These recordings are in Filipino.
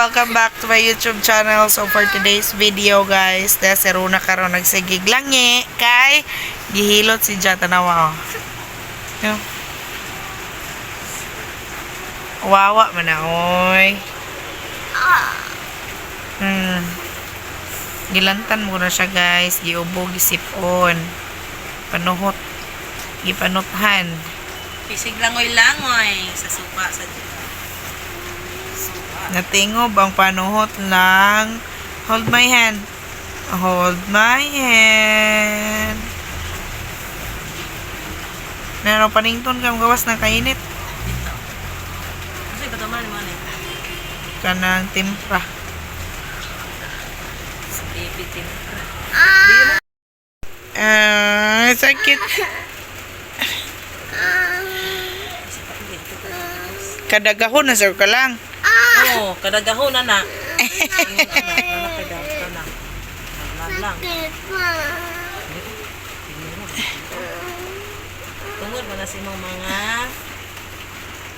welcome back to my YouTube channel. So for today's video guys, si Runa karon nagsigig langi kay gihilot si Jata nawa. Yo. Wawa man na oy. Gilantan mo na siya guys, giubog gisipon. Panuhot. Gipanuthan. Pisig langoy-langoy sa supa sa Natingob ang panuhot ng hold my hand. Hold my hand. Naro panington kang gawas ng kainit. dito. Kasi ba naman mo ni? Kanang timpra. Sa baby timpra. Sakit. Kadagahon na sir ka lang. Oo, kadagahon na na. Lang. Tungod mo na si mga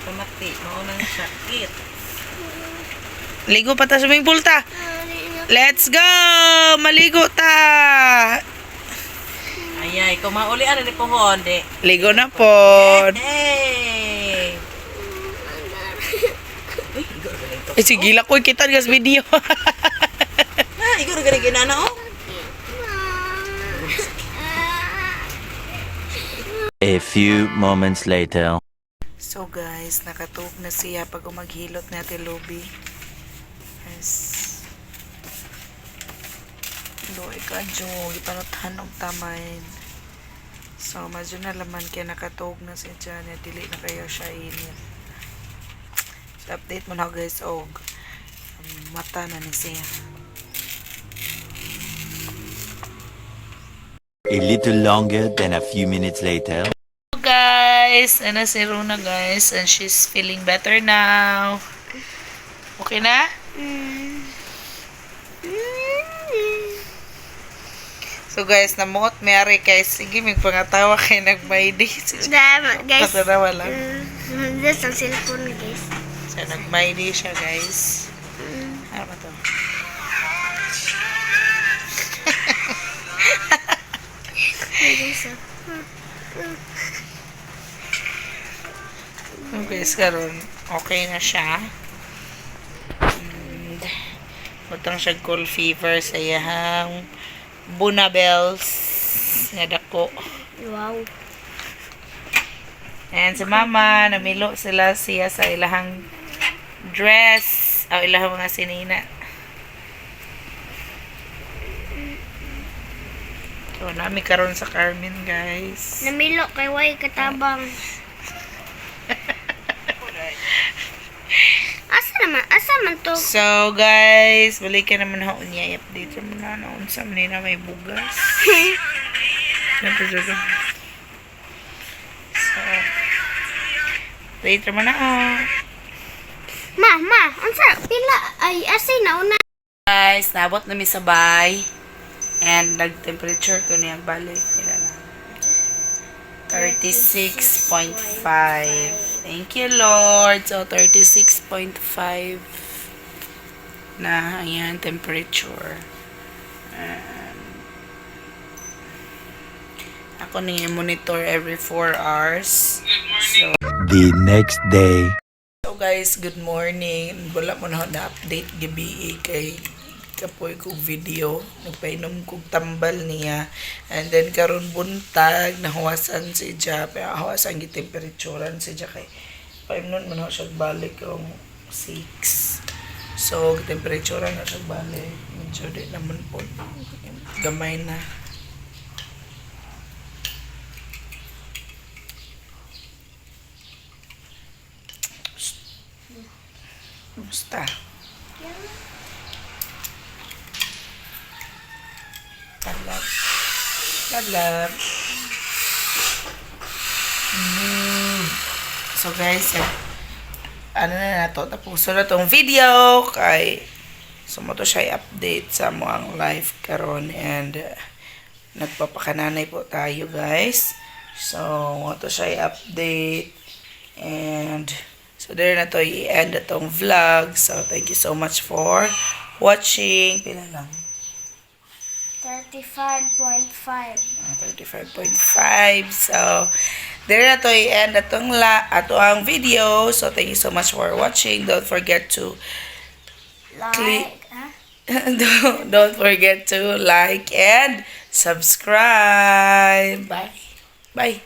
pamati. Maunang sakit. Ligo pa ta swimming pool ta. Let's go! Maligo ta! Ayay, kung mauli ano ni pohon, di. Ligo na pod. Hey! Uy, igor galing to. Sige lang ko kita gas video. Igor galing ginana, oh. A few moments later. So guys, nakatug na siya pag umaghilot natin lobby. Yes. Loy ka, Jo. Ipanuthan og tamain. So, medyo na laman kaya nakatug na siya dyan. Dili na kayo siya init. So, update mo na guys og mata na ni siya. A little longer than a few minutes later. Guys, ano si Runa guys, and she's feeling better now. Okay na? So guys, namuot mayari kay sige magpangatawa kay nagmaydi. Guys, Patarawa lang. this ang cellphone guys. So nagmaydi siya guys. Ano ba to? So guys, karon okay na siya. And butang siya cold fever sa iyang bunabels nga dako. Wow. And si mama, namilo sila siya sa ilahang dress o ilahang mga sinina. So, nami karon sa Carmen, guys. Namilo kay way katabang. Asa man to? So, guys, balik ka naman ako niya. I-update mo na unsa man na may bugas. So, later mo na Ma, unsa pila ay asay na una. guys, nabot na mi sabay. And nag-temperature ko niya balik. Ila na. 36.5. Thank you, Lord. So, 36.5 na ayan, temperature. Ako nang monitor every 4 hours. So, The next day. so guys, good morning. Wala mo na update gabi kay kapoy kong video. Nagpainom kong tambal niya. And then karon buntag, nahawasan si Ja. Pero hawasan yung temperaturean si Ja kay 5 nun man siya balik kong 6. So, temperaturean na siya balik. Medyo di naman po. Gamay na. Basta. Kadlap. Kadlap. So guys, ano na to, tapuso na tong video kay sumo to siya update sa mga live karon and nagpapakananay po tayo guys. So, mo to siya update and So there na to i-end itong vlog. So thank you so much for watching. Pila lang? 35.5. 35.5. So, there na to i-end ato ang video. So, thank you so much for watching. Don't forget to Like, don't forget to like and subscribe. Bye. Bye.